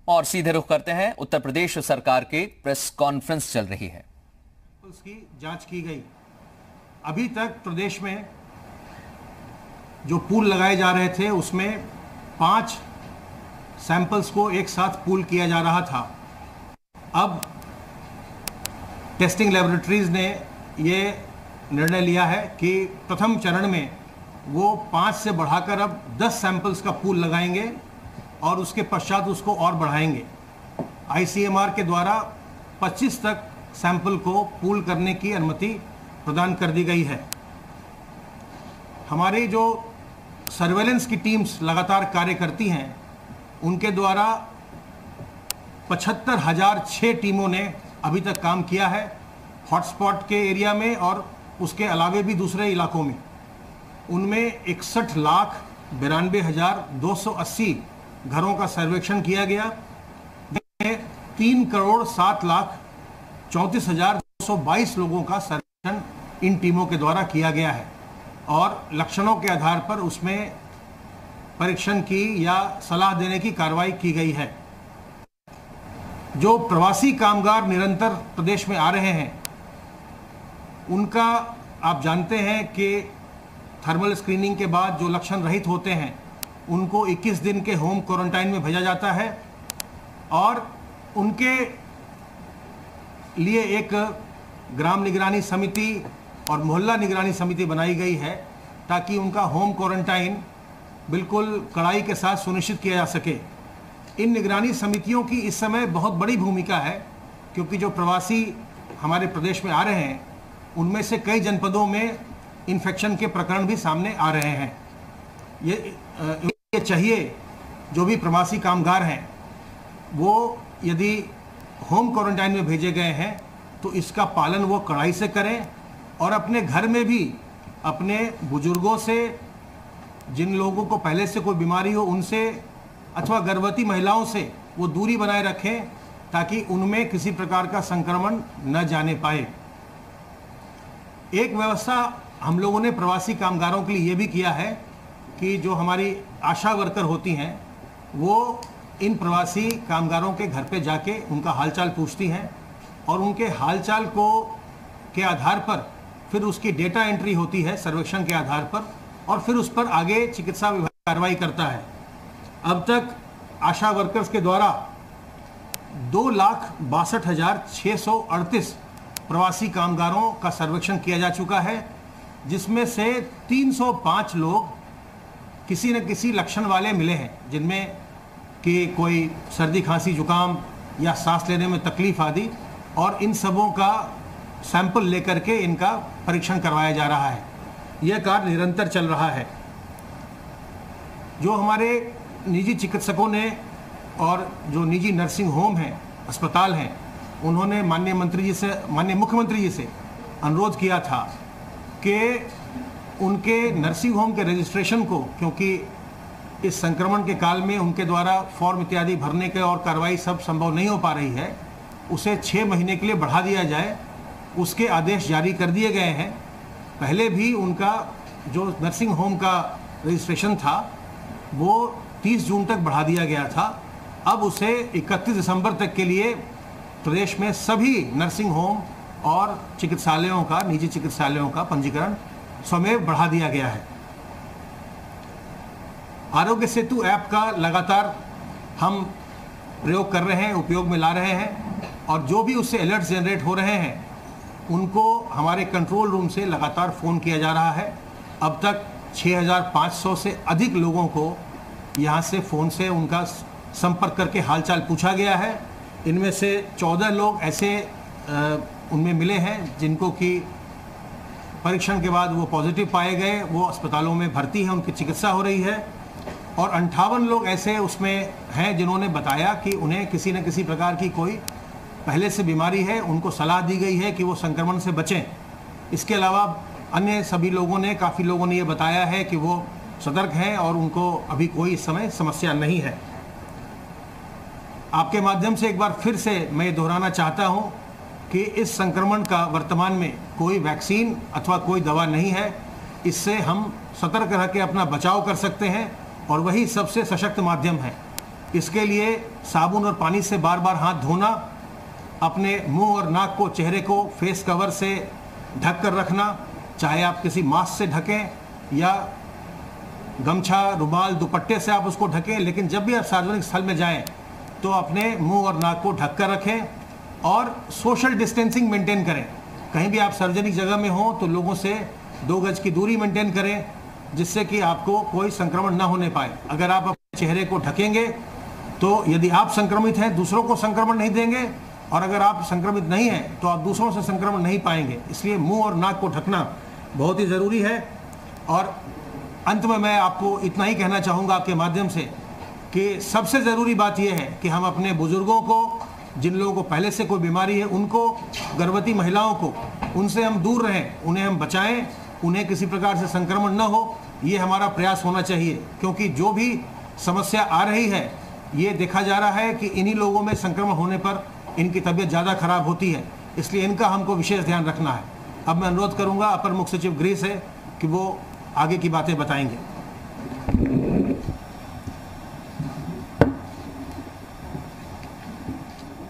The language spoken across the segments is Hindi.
और सीधे रुख करते हैं, उत्तर प्रदेश सरकार के प्रेस कॉन्फ्रेंस चल रही है। उसकी जांच की गई। अभी तक प्रदेश में जो पूल लगाए जा रहे थे उसमें 5 सैंपल्स को एक साथ पूल किया जा रहा था। अब टेस्टिंग लैबोरेटरीज ने ये निर्णय लिया है कि प्रथम चरण में वो 5 से बढ़ाकर अब 10 सैंपल्स का पूल लगाएंगे और उसके पश्चात उसको और बढ़ाएंगे। आईसीएमआर के द्वारा 25 तक सैंपल को पूल करने की अनुमति प्रदान कर दी गई है। हमारी जो सर्वेलेंस की टीम्स लगातार कार्य करती हैं, उनके द्वारा 75,006 टीमों ने अभी तक काम किया है, हॉटस्पॉट के एरिया में और उसके अलावे भी दूसरे इलाकों में। उनमें 61,92,280 घरों का सर्वेक्षण किया गया। 3,07,34,222 लोगों का सर्वेक्षण इन टीमों के द्वारा किया गया है और लक्षणों के आधार पर उसमें परीक्षण की या सलाह देने की कार्रवाई की गई है। जो प्रवासी कामगार निरंतर प्रदेश में आ रहे हैं, उनका आप जानते हैं कि थर्मल स्क्रीनिंग के बाद जो लक्षण रहित होते हैं उनको 21 दिन के होम क्वारंटाइन में भेजा जाता है और उनके लिए एक ग्राम निगरानी समिति और मोहल्ला निगरानी समिति बनाई गई है ताकि उनका होम क्वारंटाइन बिल्कुल कड़ाई के साथ सुनिश्चित किया जा सके। इन निगरानी समितियों की इस समय बहुत बड़ी भूमिका है, क्योंकि जो प्रवासी हमारे प्रदेश में आ रहे हैं उनमें से कई जनपदों में इन्फेक्शन के प्रकरण भी सामने आ रहे हैं। ये चाहिए जो भी प्रवासी कामगार हैं वो यदि होम क्वारंटाइन में भेजे गए हैं तो इसका पालन वो कड़ाई से करें और अपने घर में भी अपने बुजुर्गों से, जिन लोगों को पहले से कोई बीमारी हो उनसे अथवा गर्भवती महिलाओं से वो दूरी बनाए रखें ताकि उनमें किसी प्रकार का संक्रमण न जाने पाए। एक व्यवस्था हम लोगों ने प्रवासी कामगारों के लिए ये भी किया है कि जो हमारी आशा वर्कर होती हैं वो इन प्रवासी कामगारों के घर पे जाके उनका हालचाल पूछती हैं और उनके हालचाल के आधार पर फिर उसकी डेटा एंट्री होती है सर्वेक्षण के आधार पर और फिर उस पर आगे चिकित्सा विभाग कार्रवाई करता है। अब तक आशा वर्कर्स के द्वारा 2,62,638 प्रवासी कामगारों का सर्वेक्षण किया जा चुका है, जिसमें से 305 लोग किसी न किसी लक्षण वाले मिले हैं, जिनमें कि कोई सर्दी खांसी जुकाम या सांस लेने में तकलीफ आदि, और इन सबों का सैंपल लेकर के इनका परीक्षण करवाया जा रहा है। यह कार्य निरंतर चल रहा है। जो हमारे निजी चिकित्सकों ने और जो निजी नर्सिंग होम हैं, अस्पताल हैं, उन्होंने माननीय मुख्यमंत्री जी से अनुरोध किया था कि उनके नर्सिंग होम के रजिस्ट्रेशन को, क्योंकि इस संक्रमण के काल में उनके द्वारा फॉर्म इत्यादि भरने के और कार्रवाई सब संभव नहीं हो पा रही है, उसे 6 महीने के लिए बढ़ा दिया जाए। उसके आदेश जारी कर दिए गए हैं। पहले भी उनका जो नर्सिंग होम का रजिस्ट्रेशन था वो 30 जून तक बढ़ा दिया गया था। अब उसे 31 दिसंबर तक के लिए प्रदेश में सभी नर्सिंग होम और चिकित्सालयों का, निजी चिकित्सालयों का पंजीकरण स्वमेव बढ़ा दिया गया है। आरोग्य सेतु ऐप का लगातार हम प्रयोग कर रहे हैं, उपयोग में ला रहे हैं और जो भी उससे अलर्ट जनरेट हो रहे हैं उनको हमारे कंट्रोल रूम से लगातार फ़ोन किया जा रहा है। अब तक 6,500 से अधिक लोगों को यहाँ से फ़ोन से उनका संपर्क करके हालचाल पूछा गया है। इनमें से 14 लोग ऐसे उनमें मिले हैं जिनको कि परीक्षण के बाद वो पॉजिटिव पाए गए, वो अस्पतालों में भर्ती हैं, उनकी चिकित्सा हो रही है। और 58 लोग ऐसे उसमें हैं जिन्होंने बताया कि उन्हें किसी न किसी प्रकार की कोई पहले से बीमारी है, उनको सलाह दी गई है कि वो संक्रमण से बचें। इसके अलावा अन्य सभी लोगों ने, काफ़ी लोगों ने ये बताया है कि वो सतर्क हैं और उनको अभी कोई इस समय समस्या नहीं है। आपके माध्यम से एक बार फिर से मैं दोहराना चाहता हूँ कि इस संक्रमण का वर्तमान में कोई वैक्सीन अथवा कोई दवा नहीं है। इससे हम सतर्क रह के अपना बचाव कर सकते हैं और वही सबसे सशक्त माध्यम है। इसके लिए साबुन और पानी से बार बार हाथ धोना, अपने मुंह और नाक को, चेहरे को फेस कवर से ढक कर रखना, चाहे आप किसी मास्क से ढकें या गमछा, रुमाल, दुपट्टे से आप उसको ढकें, लेकिन जब भी आप सार्वजनिक स्थल में जाएं तो अपने मुंह और नाक को ढक कर रखें और सोशल डिस्टेंसिंग मेंटेन करें। कहीं भी आप सार्वजनिक जगह में हो तो लोगों से 2 गज की दूरी मेंटेन करें, जिससे कि आपको कोई संक्रमण ना होने पाए। अगर आप अपने चेहरे को ढकेंगे तो यदि आप संक्रमित हैं दूसरों को संक्रमण नहीं देंगे, और अगर आप संक्रमित नहीं हैं तो आप दूसरों से संक्रमण नहीं पाएंगे। इसलिए मुंह और नाक को ढकना बहुत ही ज़रूरी है। और अंत में मैं आपको इतना ही कहना चाहूँगा आपके माध्यम से कि सबसे ज़रूरी बात यह है कि हम अपने बुज़ुर्गों को, जिन लोगों को पहले से कोई बीमारी है उनको, गर्भवती महिलाओं को, उनसे हम दूर रहें, उन्हें हम बचाएं, उन्हें किसी प्रकार से संक्रमण न हो, ये हमारा प्रयास होना चाहिए। क्योंकि जो भी समस्या आ रही है ये देखा जा रहा है कि इन्हीं लोगों में संक्रमण होने पर इनकी तबीयत ज़्यादा खराब होती है, इसलिए इनका हमको विशेष ध्यान रखना है। अब मैं अनुरोध करूंगा अपर मुख्य सचिव गृह से कि वो आगे की बातें बताएंगे।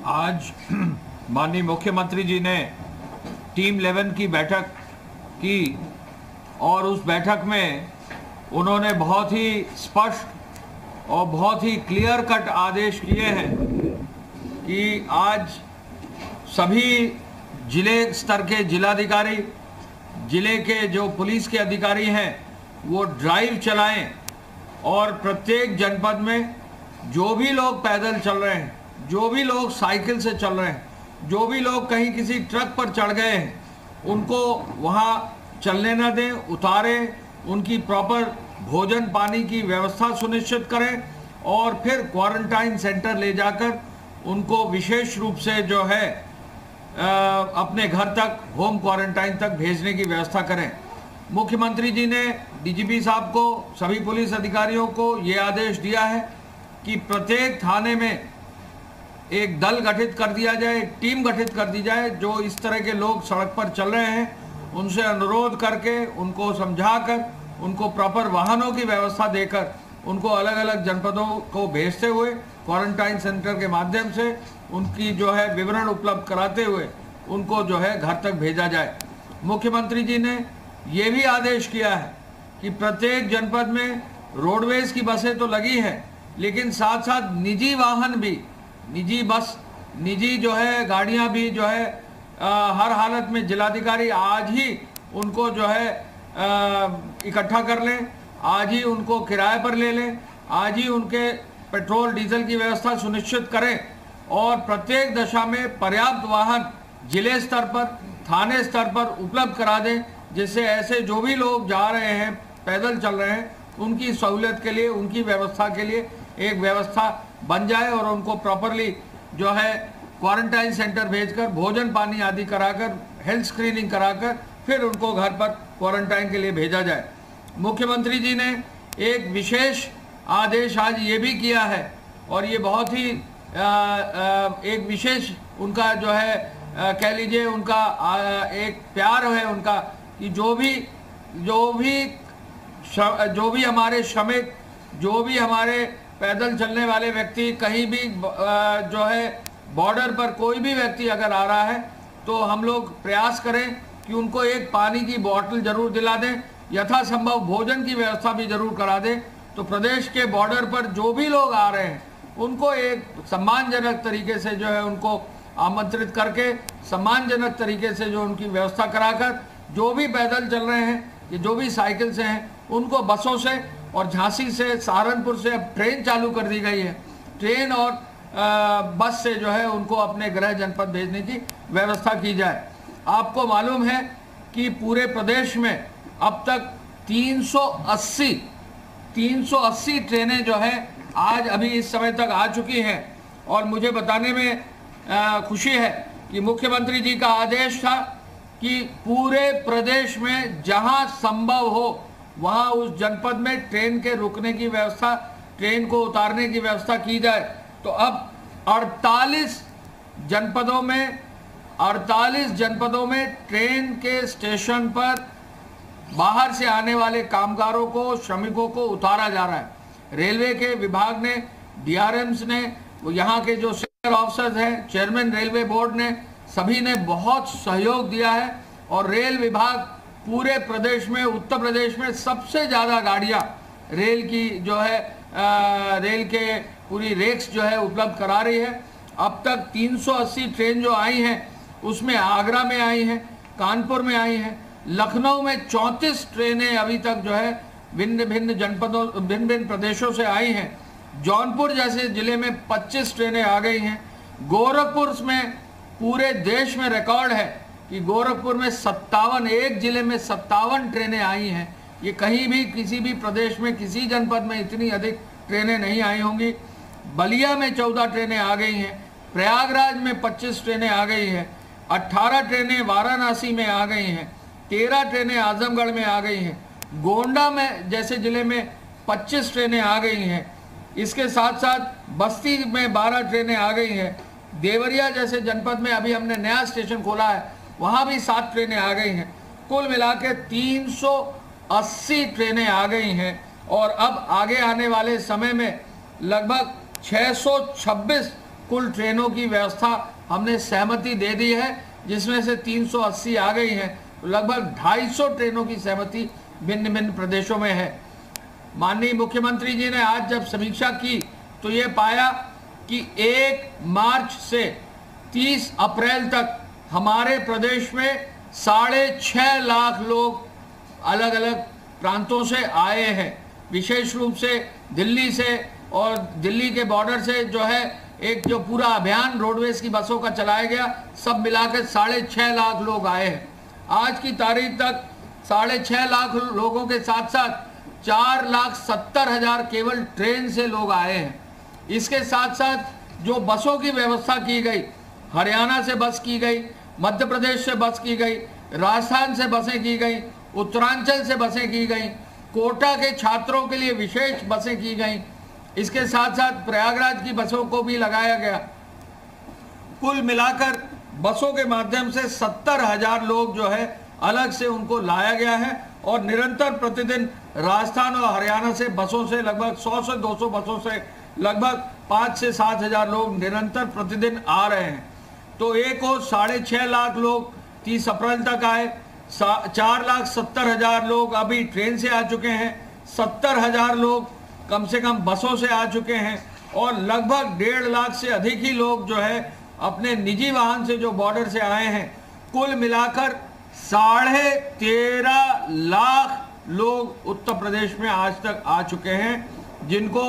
आज माननीय मुख्यमंत्री जी ने टीम 11 की बैठक की और उस बैठक में उन्होंने बहुत ही स्पष्ट और बहुत ही क्लियर कट आदेश किए हैं कि आज सभी जिले स्तर के जिलाधिकारी, जिले के जो पुलिस के अधिकारी हैं वो ड्राइव चलाएं और प्रत्येक जनपद में जो भी लोग पैदल चल रहे हैं, जो भी लोग साइकिल से चल रहे हैं, जो भी लोग कहीं किसी ट्रक पर चढ़ गए हैं, उनको वहाँ चलने न दें, उतारें, उनकी प्रॉपर भोजन पानी की व्यवस्था सुनिश्चित करें और फिर क्वारंटाइन सेंटर ले जाकर उनको विशेष रूप से जो है अपने घर तक, होम क्वारंटाइन तक भेजने की व्यवस्था करें। मुख्यमंत्री जी ने डीजीपी साहब को, सभी पुलिस अधिकारियों को ये आदेश दिया है कि प्रत्येक थाने में एक दल गठित कर दिया जाए, एक टीम गठित कर दी जाए। जो इस तरह के लोग सड़क पर चल रहे हैं उनसे अनुरोध करके, उनको समझाकर, उनको प्रॉपर वाहनों की व्यवस्था देकर उनको अलग अलग जनपदों को भेजते हुए क्वारंटाइन सेंटर के माध्यम से उनकी जो है विवरण उपलब्ध कराते हुए उनको जो है घर तक भेजा जाए। मुख्यमंत्री जी ने ये भी आदेश किया है कि प्रत्येक जनपद में रोडवेज की बसें तो लगी हैं, लेकिन साथ साथ निजी वाहन भी, निजी बस, निजी जो है गाड़ियां भी जो है हर हालत में जिलाधिकारी आज ही उनको जो है इकट्ठा कर लें, आज ही उनको किराए पर ले लें, आज ही उनके पेट्रोल डीजल की व्यवस्था सुनिश्चित करें और प्रत्येक दशा में पर्याप्त वाहन जिले स्तर पर, थाने स्तर पर उपलब्ध करा दें, जिससे ऐसे जो भी लोग जा रहे हैं, पैदल चल रहे हैं, उनकी सहूलियत के लिए, उनकी व्यवस्था के लिए एक व्यवस्था बन जाए और उनको प्रॉपरली जो है क्वारंटाइन सेंटर भेजकर भोजन पानी आदि कराकर, हेल्थ स्क्रीनिंग कराकर फिर उनको घर पर क्वारंटाइन के लिए भेजा जाए। मुख्यमंत्री जी ने एक विशेष आदेश आज ये भी किया है और ये बहुत ही एक विशेष उनका जो है कह लीजिए उनका एक प्यार है उनका कि जो भी हमारे श्रमिक, जो भी हमारे पैदल चलने वाले व्यक्ति, कहीं भी जो है बॉर्डर पर कोई भी व्यक्ति अगर आ रहा है तो हम लोग प्रयास करें कि उनको एक पानी की बोतल जरूर दिला दें, यथासंभव भोजन की व्यवस्था भी जरूर करा दें। तो प्रदेश के बॉर्डर पर जो भी लोग आ रहे हैं उनको एक सम्मानजनक तरीके से जो है उनको आमंत्रित करके, सम्मानजनक तरीके से जो उनकी व्यवस्था कराकर, जो भी पैदल चल रहे हैं या जो भी साइकिल से हैं उनको बसों से, और झांसी से, सहारनपुर से अब ट्रेन चालू कर दी गई है, ट्रेन और बस से जो है उनको अपने गृह जनपद भेजने की व्यवस्था की जाए। आपको मालूम है कि पूरे प्रदेश में अब तक 380 ट्रेनें जो है आज अभी इस समय तक आ चुकी हैं और मुझे बताने में खुशी है कि मुख्यमंत्री जी का आदेश था कि पूरे प्रदेश में जहां संभव हो वहां उस जनपद में ट्रेन के रुकने की व्यवस्था, ट्रेन को उतारने की व्यवस्था की जाए। तो अब 48 जनपदों में ट्रेन के स्टेशन पर बाहर से आने वाले कामगारों को, श्रमिकों को उतारा जा रहा है। रेलवे के विभाग ने डीआरएम्स ने, वो यहाँ के जो सीनियर ऑफिसर्स हैं, चेयरमैन रेलवे बोर्ड ने, सभी ने बहुत सहयोग दिया है। और रेल विभाग पूरे प्रदेश में, उत्तर प्रदेश में सबसे ज़्यादा गाड़ियाँ रेल की जो है रेल के पूरी रेक्स जो है उपलब्ध करा रही है। अब तक 380 ट्रेन जो आई हैं उसमें आगरा में आई हैं, कानपुर में आई हैं, लखनऊ में 34 ट्रेनें अभी तक जो है भिन्न भिन्न जनपदों, भिन्न भिन्न प्रदेशों से आई हैं। जौनपुर जैसे ज़िले में 25 ट्रेनें आ गई हैं। गोरखपुर में पूरे देश में रिकॉर्ड है कि गोरखपुर में 57, एक ज़िले में 57 ट्रेनें आई हैं। ये कहीं भी किसी भी प्रदेश में किसी जनपद में इतनी अधिक ट्रेनें नहीं आई होंगी। बलिया में 14 ट्रेनें आ गई हैं, प्रयागराज में 25 ट्रेनें आ गई हैं, 18 ट्रेनें वाराणसी में आ गई हैं, 13 ट्रेनें आजमगढ़ में आ गई हैं, गोंडा में जैसे ज़िले में 25 ट्रेनें आ गई हैं। इसके साथ साथ बस्ती में 12 ट्रेनें आ गई हैं। देवरिया जैसे जनपद में अभी हमने नया स्टेशन खोला है, वहाँ भी 7 ट्रेनें आ गई हैं। कुल मिला के 380 ट्रेनें आ गई हैं। और अब आगे आने वाले समय में लगभग 626 कुल ट्रेनों की व्यवस्था हमने सहमति दे दी है, जिसमें से 380 आ गई हैं। लगभग 250 ट्रेनों की सहमति भिन्न भिन्न प्रदेशों में है। माननीय मुख्यमंत्री जी ने आज जब समीक्षा की तो ये पाया कि 1 मार्च से 30 अप्रैल तक हमारे प्रदेश में 6.5 लाख लोग अलग अलग प्रांतों से आए हैं। विशेष रूप से दिल्ली से और दिल्ली के बॉर्डर से जो है एक जो पूरा अभियान रोडवेज की बसों का चलाया गया, सब मिलाकर 6.5 लाख लोग आए हैं। आज की तारीख तक 6.5 लाख लोगों के साथ साथ 4,70,000 केवल ट्रेन से लोग आए हैं। इसके साथ साथ जो बसों की व्यवस्था की गई, हरियाणा से बस की गई, मध्य प्रदेश से बस की गई, राजस्थान से बसें की गई, उत्तरांचल से बसें की गई, कोटा के छात्रों के लिए विशेष बसें की गई। इसके साथ साथ प्रयागराज की बसों को भी लगाया गया। कुल मिलाकर बसों के माध्यम से 70,000 लोग जो है अलग से उनको लाया गया है। और निरंतर प्रतिदिन राजस्थान और हरियाणा से बसों से लगभग 100 से 200 बसों से लगभग 5 से 7,000 लोग निरंतर प्रतिदिन आ रहे हैं। तो एक और 6.5 लाख लोग 30 अप्रैल तक आए, 4,70,000 लोग अभी ट्रेन से आ चुके हैं, 70,000 लोग कम से कम बसों से आ चुके हैं और लगभग 1.5 लाख से अधिक ही लोग जो है अपने निजी वाहन से जो बॉर्डर से आए हैं। कुल मिलाकर 13.5 लाख लोग उत्तर प्रदेश में आज तक आ चुके हैं, जिनको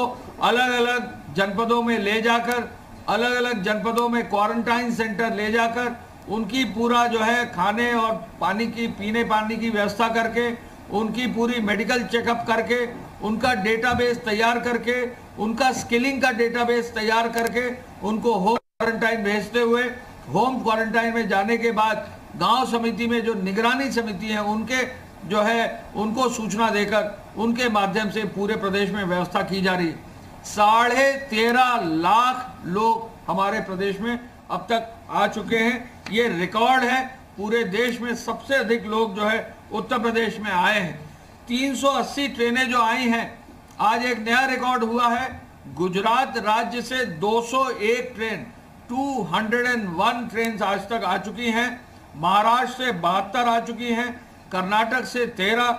अलग अलग जनपदों में ले जाकर, अलग अलग जनपदों में क्वारंटाइन सेंटर ले जाकर उनकी पूरा जो है खाने और पानी की, पीने पानी की व्यवस्था करके, उनकी पूरी मेडिकल चेकअप करके, उनका डेटाबेस तैयार करके, उनका स्किलिंग का डेटाबेस तैयार करके उनको होम क्वारंटाइन भेजते हुए, होम क्वारंटाइन में जाने के बाद गांव समिति में जो निगरानी समिति है उनके जो है उनको सूचना देकर उनके माध्यम से पूरे प्रदेश में व्यवस्था की जा रही है। 13.5 लाख लोग हमारे प्रदेश में अब तक आ चुके हैं। ये रिकॉर्ड है, पूरे देश में सबसे अधिक लोग जो है उत्तर प्रदेश में आए हैं। 380 ट्रेनें जो आई हैं, आज एक नया रिकॉर्ड हुआ है। गुजरात राज्य से 201 ट्रेन, 201 ट्रेन आज तक आ चुकी हैं। महाराष्ट्र से 72 आ चुकी हैं, कर्नाटक से 13,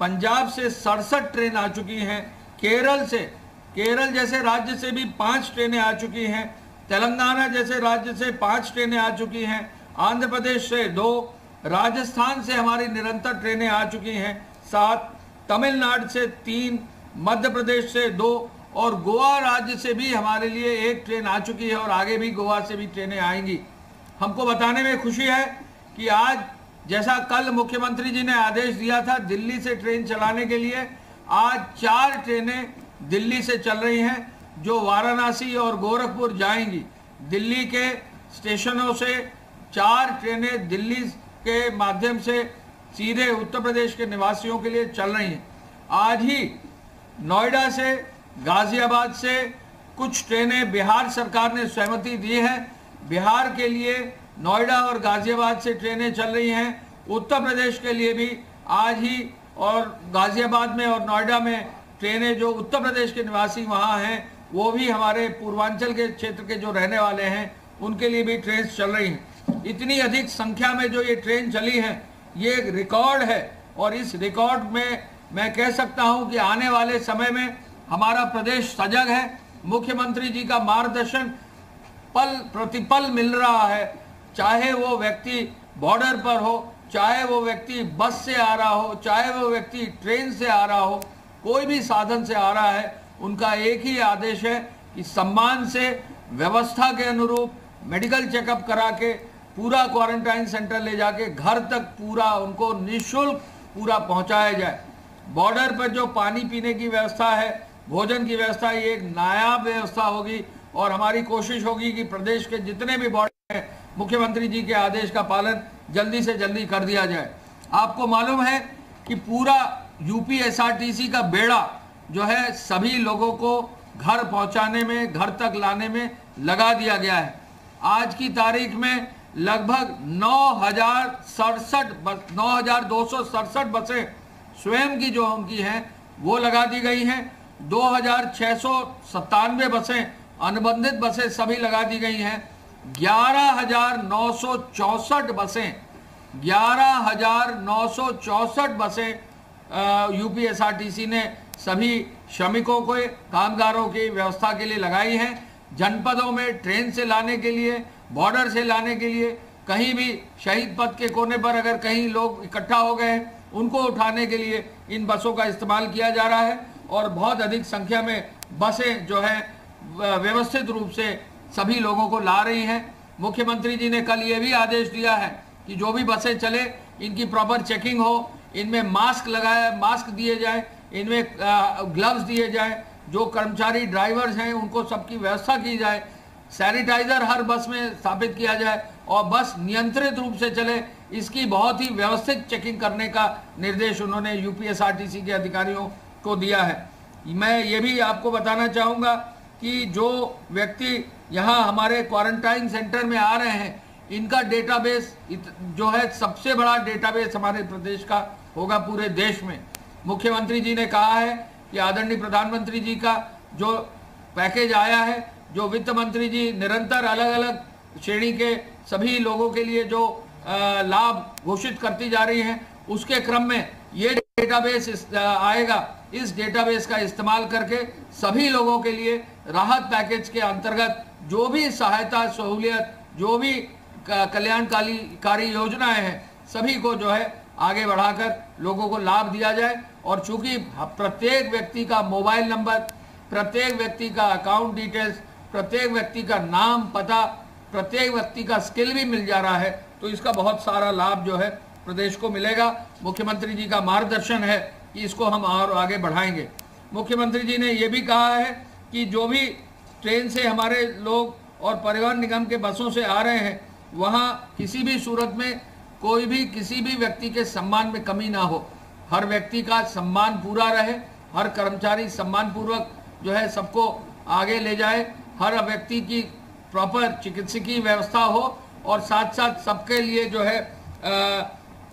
पंजाब से 67 ट्रेन आ चुकी हैं, केरल जैसे राज्य से भी 5 ट्रेनें आ चुकी हैं, तेलंगाना जैसे राज्य से 5 ट्रेनें आ चुकी हैं, आंध्र प्रदेश से 2, राजस्थान से हमारी निरंतर ट्रेनें आ चुकी हैं 7, तमिलनाडु से 3, मध्य प्रदेश से 2 और गोवा राज्य से भी हमारे लिए 1 ट्रेन आ चुकी है और आगे भी गोवा से भी ट्रेनें आएंगी। हमको बताने में खुशी है कि आज जैसा कल मुख्यमंत्री जी ने आदेश दिया था दिल्ली से ट्रेन चलाने के लिए, आज 4 ट्रेनें दिल्ली से चल रही हैं जो वाराणसी और गोरखपुर जाएंगी। दिल्ली के स्टेशनों से 4 ट्रेनें दिल्ली के माध्यम से सीधे उत्तर प्रदेश के निवासियों के लिए चल रही हैं। आज ही नोएडा से, गाजियाबाद से कुछ ट्रेनें बिहार सरकार ने सहमति दी है। बिहार के लिए नोएडा और गाजियाबाद से ट्रेनें चल रही हैं। उत्तर प्रदेश के लिए भी आज ही और गाजियाबाद में और नोएडा में ट्रेनें जो उत्तर प्रदेश के निवासी वहाँ हैं वो भी हमारे पूर्वांचल के क्षेत्र के जो रहने वाले हैं उनके लिए भी ट्रेन चल रही हैं। इतनी अधिक संख्या में जो ये ट्रेन चली हैं, ये एक रिकॉर्ड है और इस रिकॉर्ड में मैं कह सकता हूं कि आने वाले समय में हमारा प्रदेश सजग है। मुख्यमंत्री जी का मार्गदर्शन पल प्रतिपल मिल रहा है, चाहे वो व्यक्ति बॉर्डर पर हो, चाहे वो व्यक्ति बस से आ रहा हो, चाहे वो व्यक्ति ट्रेन से आ रहा हो, कोई भी साधन से आ रहा है, उनका एक ही आदेश है कि सम्मान से व्यवस्था के अनुरूप मेडिकल चेकअप करा के पूरा क्वारंटाइन सेंटर ले जाके घर तक पूरा उनको निःशुल्क पूरा पहुंचाया जाए। बॉर्डर पर जो पानी पीने की व्यवस्था है, भोजन की व्यवस्था, ये एक नायाब व्यवस्था होगी और हमारी कोशिश होगी कि प्रदेश के जितने भी बॉर्डर हैं, मुख्यमंत्री जी के आदेश का पालन जल्दी से जल्दी कर दिया जाए। आपको मालूम है कि पूरा यूपी एसआरटीसी का बेड़ा जो है सभी लोगों को घर पहुंचाने में, घर तक लाने में लगा दिया गया है। आज की तारीख में लगभग 9,267 बसें स्वयं की जो उनकी हैं वो लगा दी गई हैं। 2,697 बसें अनुबंधित बसें सभी लगा दी गई हैं। 11,964 बसें यूपी एसआरटीसी ने सभी श्रमिकों को, कामगारों की व्यवस्था के लिए लगाई हैं। जनपदों में ट्रेन से लाने के लिए, बॉर्डर से लाने के लिए, कहीं भी शहीद पथ के कोने पर अगर कहीं लोग इकट्ठा हो गए हैं, उनको उठाने के लिए इन बसों का इस्तेमाल किया जा रहा है और बहुत अधिक संख्या में बसें जो है व्यवस्थित रूप से सभी लोगों को ला रही हैं। मुख्यमंत्री जी ने कल ये भी आदेश दिया है कि जो भी बसें चले इनकी प्रॉपर चेकिंग हो, इनमें मास्क दिए जाए, इनमें ग्लव्स दिए जाए, जो कर्मचारी ड्राइवर्स हैं उनको सबकी व्यवस्था की जाए, सैनिटाइजर हर बस में स्थापित किया जाए और बस नियंत्रित रूप से चले, इसकी बहुत ही व्यवस्थित चेकिंग करने का निर्देश उन्होंने यूपीएसआरटीसी के अधिकारियों को दिया है। मैं ये भी आपको बताना चाहूँगा कि जो व्यक्ति यहाँ हमारे क्वारंटाइन सेंटर में आ रहे हैं, इनका डेटाबेस जो है सबसे बड़ा डेटाबेस हमारे प्रदेश का होगा पूरे देश में। मुख्यमंत्री जी ने कहा है कि आदरणीय प्रधानमंत्री जी का जो पैकेज आया है, जो वित्त मंत्री जी निरंतर अलग अलग श्रेणी के सभी लोगों के लिए जो लाभ घोषित करती जा रही हैं, उसके क्रम में ये डेटाबेस आएगा। इस डेटाबेस का इस्तेमाल करके सभी लोगों के लिए राहत पैकेज के अंतर्गत जो भी सहायता, सहूलियत, जो भी कल्याणकारी योजनाएं हैं, सभी को जो है आगे बढ़ाकर लोगों को लाभ दिया जाए। और चूंकि प्रत्येक व्यक्ति का मोबाइल नंबर, प्रत्येक व्यक्ति का अकाउंट डिटेल्स, प्रत्येक व्यक्ति का नाम, पता, प्रत्येक व्यक्ति का स्किल भी मिल जा रहा है, तो इसका बहुत सारा लाभ जो है प्रदेश को मिलेगा। मुख्यमंत्री जी का मार्गदर्शन है कि इसको हम और आगे बढ़ाएंगे। मुख्यमंत्री जी ने ये भी कहा है कि जो भी ट्रेन से हमारे लोग और परिवहन निगम के बसों से आ रहे हैं, वहाँ किसी भी सूरत में कोई भी किसी भी व्यक्ति के सम्मान में कमी ना हो, हर व्यक्ति का सम्मान पूरा रहे, हर कर्मचारी सम्मान पूर्वक जो है सबको आगे ले जाए, हर व्यक्ति की प्रॉपर चिकित्सकीय व्यवस्था हो और साथ साथ सबके लिए जो है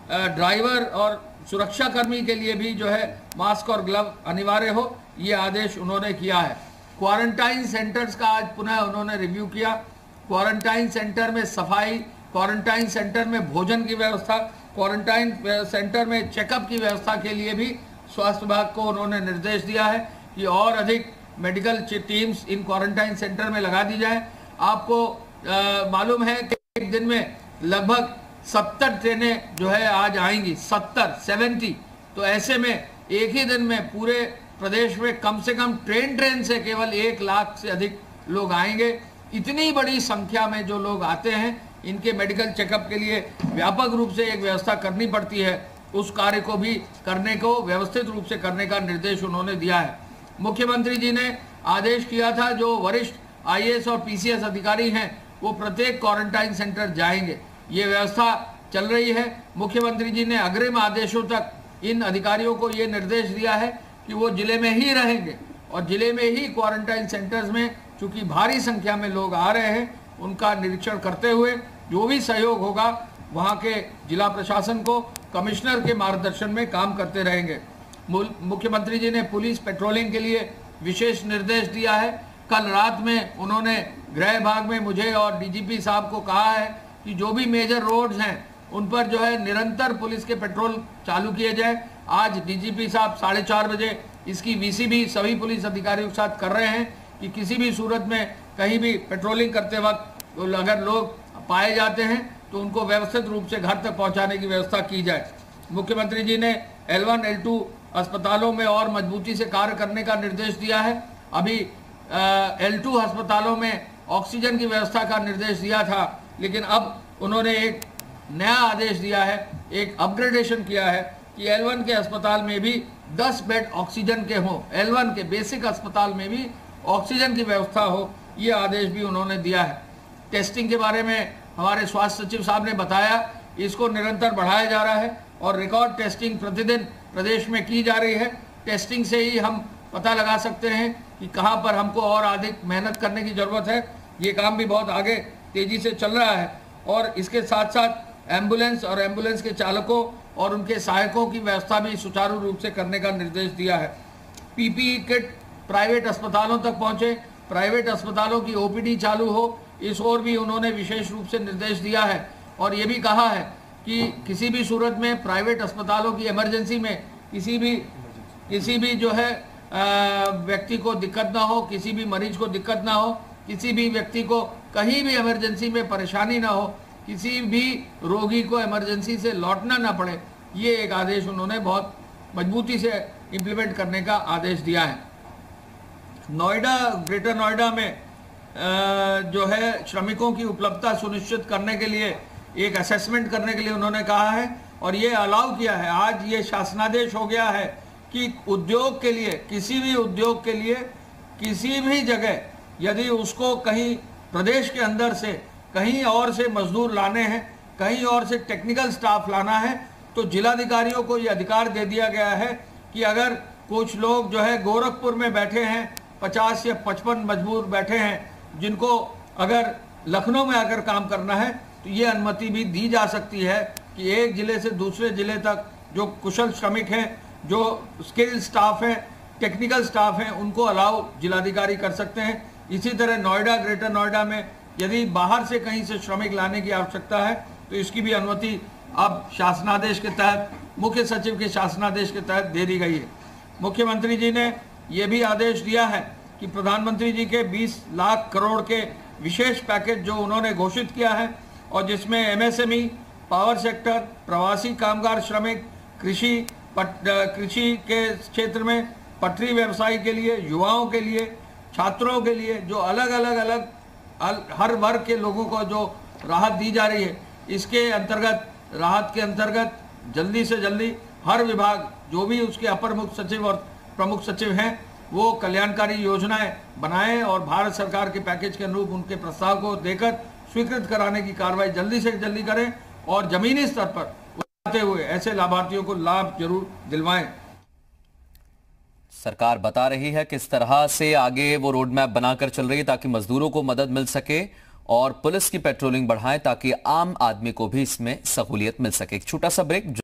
ड्राइवर और सुरक्षाकर्मी के लिए भी जो है मास्क और ग्लव अनिवार्य हो, ये आदेश उन्होंने किया है। क्वारंटाइन सेंटर्स का आज पुनः उन्होंने रिव्यू किया। क्वारंटाइन सेंटर में सफाई, क्वारंटाइन सेंटर में भोजन की व्यवस्था, क्वारंटाइन सेंटर में चेकअप की व्यवस्था के लिए भी स्वास्थ्य विभाग को उन्होंने निर्देश दिया है कि और अधिक medical teams in quarantine centre में लगा दी जाए। आपको मालूम है कि एक दिन में लगभग 70 ट्रेनें जो है आज आएंगी, 70 तो ऐसे में एक ही दिन में पूरे प्रदेश में कम से कम ट्रेन से केवल 1 लाख से अधिक लोग आएंगे। इतनी बड़ी संख्या में जो लोग आते हैं, इनके मेडिकल चेकअप के लिए व्यापक रूप से एक व्यवस्था करनी पड़ती है। उस कार्य को भी करने को व्यवस्थित रूप से करने का निर्देश उन्होंने दिया है। मुख्यमंत्री जी ने आदेश किया था जो वरिष्ठ आईएएस और पीसीएस अधिकारी हैं वो प्रत्येक क्वारंटाइन सेंटर जाएंगे। ये व्यवस्था चल रही है। मुख्यमंत्री जी ने अग्रिम आदेशों तक इन अधिकारियों को ये निर्देश दिया है कि वो जिले में ही रहेंगे और जिले में ही क्वारंटाइन सेंटर्स में, चूंकि भारी संख्या में लोग आ रहे हैं, उनका निरीक्षण करते हुए जो भी सहयोग होगा वहाँ के जिला प्रशासन को कमिश्नर के मार्गदर्शन में काम करते रहेंगे। मुख्यमंत्री जी ने पुलिस पेट्रोलिंग के लिए विशेष निर्देश दिया है कल रात में उन्होंने गृह विभाग में मुझे और डीजीपी साहब को कहा है कि जो भी मेजर रोड्स हैं उन पर जो है निरंतर पुलिस के पेट्रोल चालू किए जाए। आज डीजीपी साहब 4:30 बजे इसकी वीसी भी सभी पुलिस अधिकारियों के साथ कर रहे हैं कि किसी भी सूरत में कहीं भी पेट्रोलिंग करते वक्त अगर लोग पाए जाते हैं तो उनको व्यवस्थित रूप से घर तक पहुंचाने की व्यवस्था की जाए। मुख्यमंत्री जी ने L1 L2 अस्पतालों में और मजबूती से कार्य करने का निर्देश दिया है। अभी L2 अस्पतालों में ऑक्सीजन की व्यवस्था का निर्देश दिया था, लेकिन अब उन्होंने एक नया आदेश दिया है, एक अपग्रेडेशन किया है कि L1 के अस्पताल में भी 10 बेड ऑक्सीजन के हों, L1 के बेसिक अस्पताल में भी ऑक्सीजन की व्यवस्था हो, ये आदेश भी उन्होंने दिया है। टेस्टिंग के बारे में हमारे स्वास्थ्य सचिव साहब ने बताया, इसको निरंतर बढ़ाया जा रहा है और रिकॉर्ड टेस्टिंग प्रतिदिन प्रदेश में की जा रही है। टेस्टिंग से ही हम पता लगा सकते हैं कि कहां पर हमको और अधिक मेहनत करने की ज़रूरत है। ये काम भी बहुत आगे तेज़ी से चल रहा है और इसके साथ साथ एम्बुलेंस और एम्बुलेंस के चालकों और उनके सहायकों की व्यवस्था भी सुचारू रूप से करने का निर्देश दिया है। PPE किट प्राइवेट अस्पतालों तक पहुँचे, प्राइवेट अस्पतालों की OPD चालू हो, इस ओर भी उन्होंने विशेष रूप से निर्देश दिया है और ये भी कहा है कि किसी भी सूरत में प्राइवेट अस्पतालों की इमरजेंसी में किसी भी जो है व्यक्ति को दिक्कत ना हो, किसी भी मरीज को दिक्कत ना हो, किसी भी व्यक्ति को कहीं भी इमरजेंसी में परेशानी ना हो, किसी भी रोगी को इमरजेंसी से लौटना ना पड़े, ये एक आदेश उन्होंने बहुत मजबूती से इम्प्लीमेंट करने का आदेश दिया है। नोएडा, ग्रेटर नोएडा में जो है श्रमिकों की उपलब्धता सुनिश्चित करने के लिए एक असेसमेंट करने के लिए उन्होंने कहा है और ये अलाउ किया है। आज ये शासनादेश हो गया है कि उद्योग के लिए, किसी भी उद्योग के लिए किसी भी जगह यदि उसको कहीं प्रदेश के अंदर से कहीं और से मजदूर लाने हैं, कहीं और से टेक्निकल स्टाफ लाना है, तो जिलाधिकारियों को ये अधिकार दे दिया गया है कि अगर कुछ लोग जो है गोरखपुर में बैठे हैं, 50 या 55 मजदूर बैठे हैं, जिनको अगर लखनऊ में आकर काम करना है तो ये अनुमति भी दी जा सकती है कि एक जिले से दूसरे जिले तक जो कुशल श्रमिक हैं, जो स्किल स्टाफ है, टेक्निकल स्टाफ हैं, उनको अलाउ जिलाधिकारी कर सकते हैं। इसी तरह नोएडा, ग्रेटर नोएडा में यदि बाहर से कहीं से श्रमिक लाने की आवश्यकता है तो इसकी भी अनुमति अब शासनादेश के तहत, मुख्य सचिव के शासनादेश के तहत दे दी गई है। मुख्यमंत्री जी ने यह भी आदेश दिया है कि प्रधानमंत्री जी के 20 लाख करोड़ के विशेष पैकेज जो उन्होंने घोषित किया है और जिसमें MSME, पावर सेक्टर, प्रवासी कामगार श्रमिक, कृषि के क्षेत्र में, पटरी व्यवसाय के लिए, युवाओं के लिए, छात्रों के लिए, जो अलग हर वर्ग के लोगों को जो राहत दी जा रही है, इसके अंतर्गत, राहत के अंतर्गत जल्दी से जल्दी हर विभाग, जो भी उसके अपर मुख्य सचिव और प्रमुख सचिव हैं, वो कल्याणकारी योजनाएं बनाएं और भारत सरकार के पैकेज के अनुरूप उनके प्रस्ताव को देकर स्वीकृत कराने की कार्रवाई जल्दी से जल्दी करें और जमीनी स्तर पर उठाते हुए ऐसे लाभार्थियों को लाभ जरूर दिलवाएं। सरकार बता रही है किस तरह से आगे वो रोड मैप बनाकर चल रही है ताकि मजदूरों को मदद मिल सके और पुलिस की पेट्रोलिंग बढ़ाएं ताकि आम आदमी को भी इसमें सहूलियत मिल सके। एक छोटा सा ब्रेक।